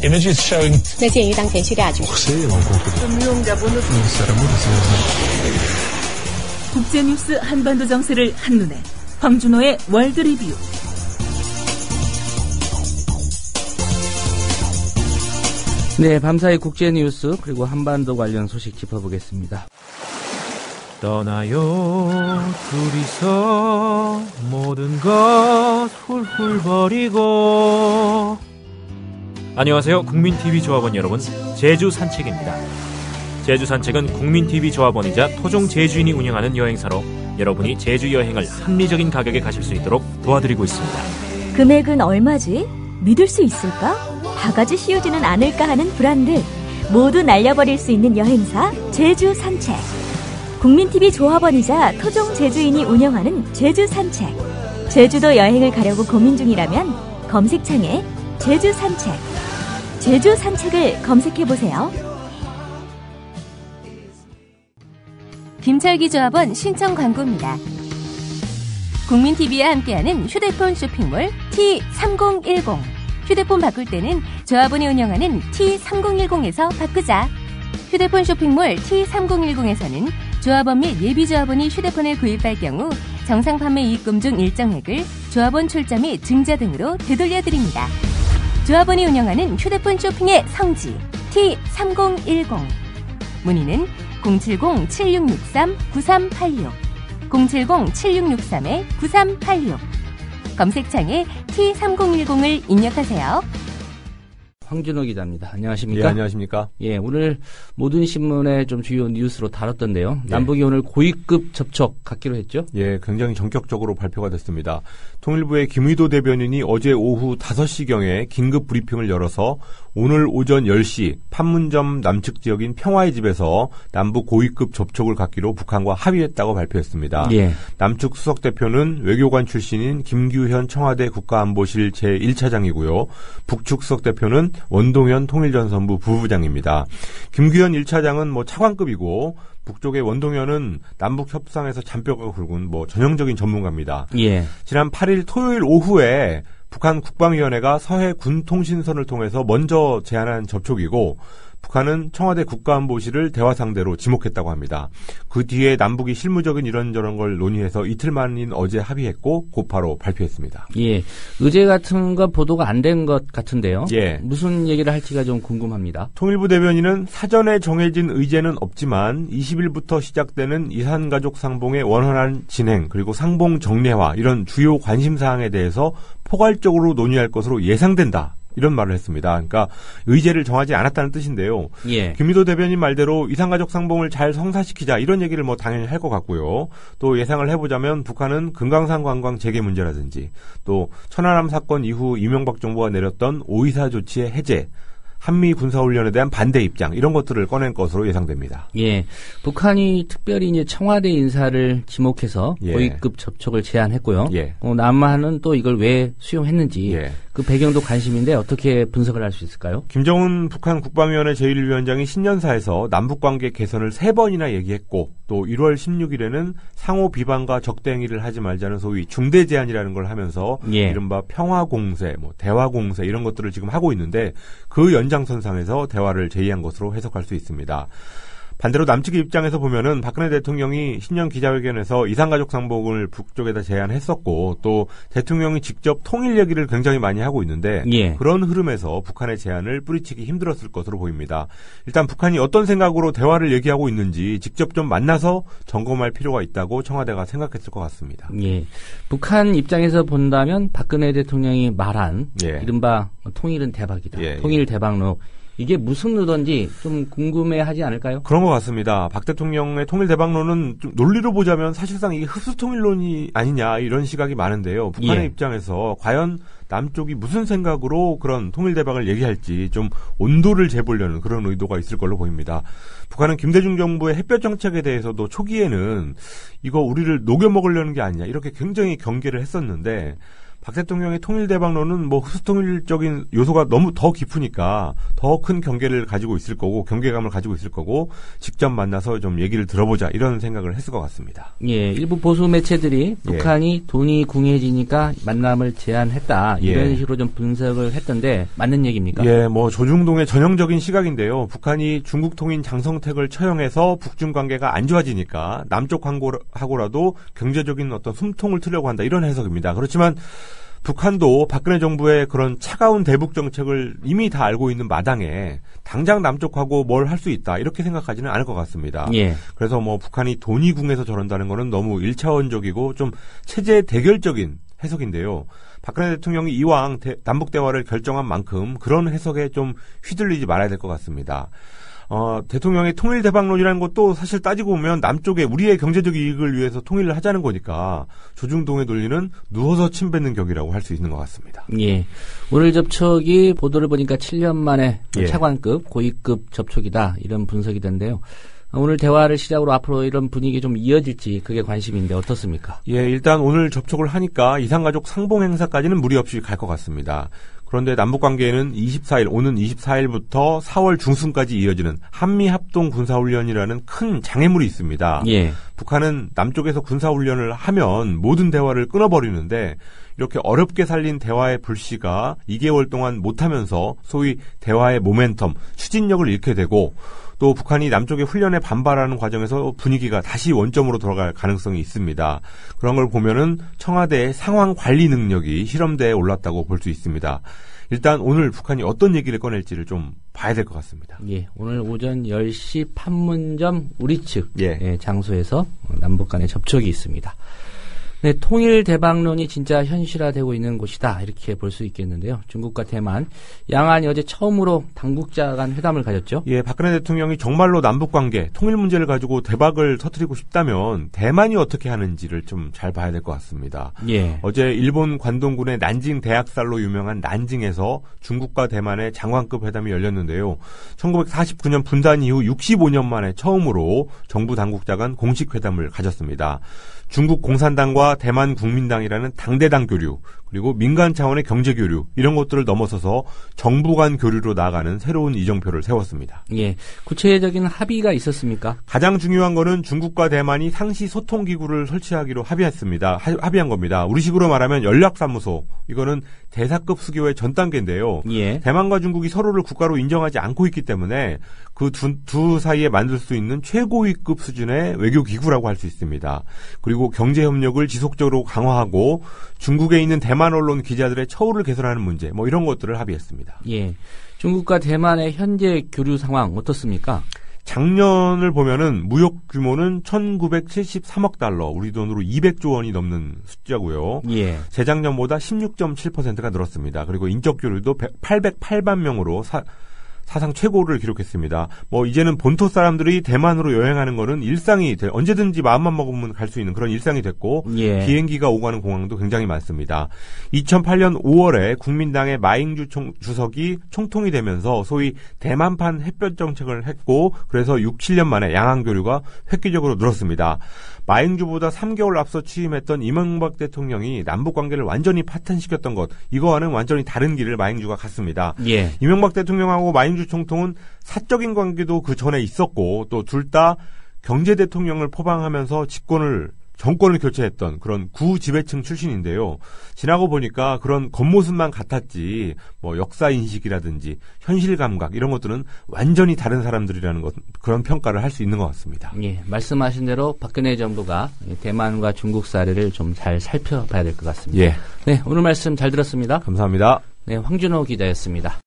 images showing 那鉴于当前叙利亚局势 국제뉴스 한반도 정세를 한눈에 황준호의 월드 리뷰. 네, 밤사이 국제뉴스 그리고 한반도 관련 소식 짚어보겠습니다. 떠나요 둘이서 모든 것 훌훌 버리고. 안녕하세요, 국민TV 조합원 여러분, 제주 산책입니다. 제주 산책은 국민TV 조합원이자 토종 제주인이 운영하는 여행사로 여러분이 제주 여행을 합리적인 가격에 가실 수 있도록 도와드리고 있습니다. 금액은 얼마지? 믿을 수 있을까? 바가지 씌우지는 않을까 하는 불안들 모두 날려버릴 수 있는 여행사 제주 산책. 국민TV 조합원이자 토종 제주인이 운영하는 제주 산책. 제주도 여행을 가려고 고민 중이라면 검색창에 제주 산책, 제주 산책을 검색해보세요. 김철기 조합원 신청 광고입니다. 국민TV와 함께하는 휴대폰 쇼핑몰 T3010. 휴대폰 바꿀 때는 조합원이 운영하는 T3010에서 바꾸자. 휴대폰 쇼핑몰 T3010에서는 조합원 및 예비조합원이 휴대폰을 구입할 경우 정상 판매 이익금 중 일정액을 조합원 출자 및 증자 등으로 되돌려드립니다. 조합원이 운영하는 휴대폰 쇼핑의 성지 T3010. 문의는 070-7663-9386 070-7663-9386 검색창에 T3010을 입력하세요. 황준호 기자입니다. 안녕하십니까? 예, 안녕하십니까? 예, 오늘 모든 신문의 좀 주요 뉴스로 다뤘던데요. 남북이 오늘 고위급 접촉 갖기로 했죠? 예, 굉장히 전격적으로 발표가 됐습니다. 통일부의 김의도 대변인이 어제 오후 5시경에 긴급 브리핑을 열어서 오늘 오전 10시 판문점 남측 지역인 평화의 집에서 남북 고위급 접촉을 갖기로 북한과 합의했다고 발표했습니다. 예. 남측 수석 대표는 외교관 출신인 김규현 청와대 국가안보실 제1차장이고요. 북측 수석 대표는 원동현 통일전선부 부부장입니다. 김규현 1차장은 차관급이고 북쪽의 원동현은 남북 협상에서 잔뼈가 굵은 전형적인 전문가입니다. 예. 지난 8일 토요일 오후에 북한 국방위원회가 서해 군통신선을 통해서 먼저 제안한 접촉이고 북한은 청와대 국가안보실을 대화 상대로 지목했다고 합니다. 그 뒤에 남북이 실무적인 이런저런 걸 논의해서 이틀 만인 어제 합의했고 곧바로 발표했습니다. 예, 의제 같은 거 보도가 안 된 것 같은데요. 예. 무슨 얘기를 할지가 좀 궁금합니다. 통일부 대변인은 사전에 정해진 의제는 없지만 20일부터 시작되는 이산가족 상봉의 원활한 진행 그리고 상봉 정례화 이런 주요 관심사항에 대해서 포괄적으로 논의할 것으로 예상된다. 이런 말을 했습니다. 그러니까 의제를 정하지 않았다는 뜻인데요. 예. 김의도 대변인 말대로 이산가족 상봉을 잘 성사시키자 이런 얘기를 당연히 할 것 같고요. 또 예상을 해보자면 북한은 금강산 관광 재개 문제라든지 또 천안함 사건 이후 이명박 정부가 내렸던 5.24 조치의 해제, 한미 군사훈련에 대한 반대 입장 이런 것들을 꺼낸 것으로 예상됩니다. 예, 북한이 특별히 이제 청와대 인사를 지목해서 예. 고위급 접촉을 제안했고요. 예. 남한은 또 이걸 왜 수용했는지 예. 그 배경도 관심인데 어떻게 분석을 할 수 있을까요? 김정은 북한 국방위원회 제1위원장이 신년사에서 남북관계 개선을 3번이나 얘기했고 또 1월 16일에는 상호 비방과 적대 행위를 하지 말자는 소위 중대 제안이라는 걸 하면서 예. 이른바 평화공세, 대화공세 이런 것들을 지금 하고 있는데 그 연장선상에서 대화를 제의한 것으로 해석할 수 있습니다. 반대로 남측의 입장에서 보면은 박근혜 대통령이 신년 기자회견에서 이산가족 상봉을 북쪽에다 제안했었고 또 대통령이 직접 통일 얘기를 굉장히 많이 하고 있는데 예. 그런 흐름에서 북한의 제안을 뿌리치기 힘들었을 것으로 보입니다. 일단 북한이 어떤 생각으로 대화를 얘기하고 있는지 직접 좀 만나서 점검할 필요가 있다고 청와대가 생각했을 것 같습니다. 예, 북한 입장에서 본다면 박근혜 대통령이 말한 예. 이른바 통일은 대박이다. 예. 통일 대박로. 이게 무슨 의도인지 좀 궁금해하지 않을까요? 그런 것 같습니다. 박 대통령의 통일 대박론은 좀 논리로 보자면 사실상 이게 흡수 통일론이 아니냐 이런 시각이 많은데요. 북한의 예. 입장에서 과연 남쪽이 무슨 생각으로 그런 통일 대박을 얘기할지 좀 온도를 재보려는 그런 의도가 있을 걸로 보입니다. 북한은 김대중 정부의 햇볕 정책에 대해서도 초기에는 이거 우리를 녹여먹으려는 게 아니냐 이렇게 굉장히 경계를 했었는데 박 대통령의 통일대박론은 뭐 흡수통일적인 요소가 너무 더 깊으니까 더 큰 경계를 가지고 있을 거고 경계감을 가지고 있을 거고 직접 만나서 좀 얘기를 들어보자 이런 생각을 했을 것 같습니다. 예, 일부 보수 매체들이 북한이 돈이 궁해지니까 만남을 제안했다 이런 식으로 좀 분석을 했던데 맞는 얘기입니까? 예, 뭐 조중동의 전형적인 시각인데요. 북한이 중국 통인 장성택을 처형해서 북중 관계가 안 좋아지니까 남쪽하고라도 경제적인 어떤 숨통을 트려고 한다 이런 해석입니다. 그렇지만 북한도 박근혜 정부의 그런 차가운 대북 정책을 이미 다 알고 있는 마당에 당장 남쪽하고 뭘 할 수 있다 이렇게 생각하지는 않을 것 같습니다. 예. 그래서 뭐 북한이 돈이 궁해서 저런다는 거는 너무 1차원적이고 좀 체제 대결적인 해석인데요. 박근혜 대통령이 이왕 남북 대화를 결정한 만큼 그런 해석에 좀 휘둘리지 말아야 될 것 같습니다. 대통령의 통일 대박론이라는 것도 사실 따지고 보면 남쪽에 우리의 경제적 이익을 위해서 통일을 하자는 거니까 조중동의 논리는 누워서 침 뱉는 격이라고 할 수 있는 것 같습니다. 예. 오늘 접촉이 보도를 보니까 7년 만에 예. 차관급, 고위급 접촉이다 이런 분석이던데요. 오늘 대화를 시작으로 앞으로 이런 분위기 좀 이어질지 그게 관심인데 어떻습니까? 예, 일단 오늘 접촉을 하니까 이산가족 상봉 행사까지는 무리 없이 갈 것 같습니다. 그런데 남북관계에는 오는 24일부터 4월 중순까지 이어지는 한미합동 군사훈련이라는 큰 장애물이 있습니다. 예. 북한은 남쪽에서 군사훈련을 하면 모든 대화를 끊어버리는데 이렇게 어렵게 살린 대화의 불씨가 2개월 동안 못하면서 소위 대화의 모멘텀, 추진력을 잃게 되고 또 북한이 남쪽의 훈련에 반발하는 과정에서 분위기가 다시 원점으로 돌아갈 가능성이 있습니다. 그런 걸 보면은 청와대의 상황 관리 능력이 실험대에 올랐다고 볼 수 있습니다. 일단 오늘 북한이 어떤 얘기를 꺼낼지를 좀 봐야 될 것 같습니다. 예, 오늘 오전 10시 판문점 우리 측 예. 장소에서 남북 간의 접촉이 있습니다. 네, 통일 대박론이 진짜 현실화되고 있는 곳이다 이렇게 볼 수 있겠는데요. 중국과 대만, 양안이 어제 처음으로 당국자 간 회담을 가졌죠. 예, 박근혜 대통령이 정말로 남북관계, 통일 문제를 가지고 대박을 터뜨리고 싶다면 대만이 어떻게 하는지를 좀 잘 봐야 될 것 같습니다. 예. 어제 일본 관동군의 난징 대학살로 유명한 난징에서 중국과 대만의 장관급 회담이 열렸는데요. 1949년 분단 이후 65년 만에 처음으로 정부 당국자 간 공식 회담을 가졌습니다. 중국 공산당과 대만 국민당이라는 당대당 교류, 그리고 민간 차원의 경제 교류, 이런 것들을 넘어서서 정부 간 교류로 나아가는 새로운 이정표를 세웠습니다. 예. 구체적인 합의가 있었습니까? 가장 중요한 거는 중국과 대만이 상시 소통기구를 설치하기로 합의한 겁니다. 우리식으로 말하면 연락사무소, 이거는 대사급 수교의 전 단계인데요. 예. 대만과 중국이 서로를 국가로 인정하지 않고 있기 때문에 그 두 사이에 만들 수 있는 최고위급 수준의 외교기구라고 할 수 있습니다. 그리고 경제협력을 지속적으로 강화하고 중국에 있는 대만 언론 기자들의 처우를 개선하는 문제, 뭐 이런 것들을 합의했습니다. 예. 중국과 대만의 현재 교류 상황 어떻습니까? 작년을 보면은 무역 규모는 1973억 달러, 우리 돈으로 200조 원이 넘는 숫자고요. 예. 재작년보다 16.7%가 늘었습니다. 그리고 인적 교류도 808만 명으로 사상 최고를 기록했습니다. 뭐 이제는 본토 사람들이 대만으로 여행하는 거는 일상이 언제든지 마음만 먹으면 갈 수 있는 그런 일상이 됐고 예. 비행기가 오고 가는 공항도 굉장히 많습니다. 2008년 5월에 국민당의 마잉주 주석이 총통이 되면서 소위 대만판 햇볕 정책을 했고 그래서 6, 7년 만에 양안 교류가 획기적으로 늘었습니다. 마잉주보다 3개월 앞서 취임했던 이명박 대통령이 남북 관계를 완전히 파탄시켰던 것, 이거와는 완전히 다른 길을 마잉주가 갔습니다. 예. 이명박 대통령하고 마잉주 총통은 사적인 관계도 그 전에 있었고 또 둘 다 경제 대통령을 포방하면서 정권을 교체했던 그런 구지배층 출신인데요. 지나고 보니까 그런 겉모습만 같았지 뭐 역사 인식이라든지 현실 감각 이런 것들은 완전히 다른 사람들이라는 것, 그런 평가를 할 수 있는 것 같습니다. 예, 말씀하신 대로 박근혜 정부가 대만과 중국 사례를 좀 잘 살펴봐야 될 것 같습니다. 예. 네, 오늘 말씀 잘 들었습니다. 감사합니다. 네, 황준호 기자였습니다.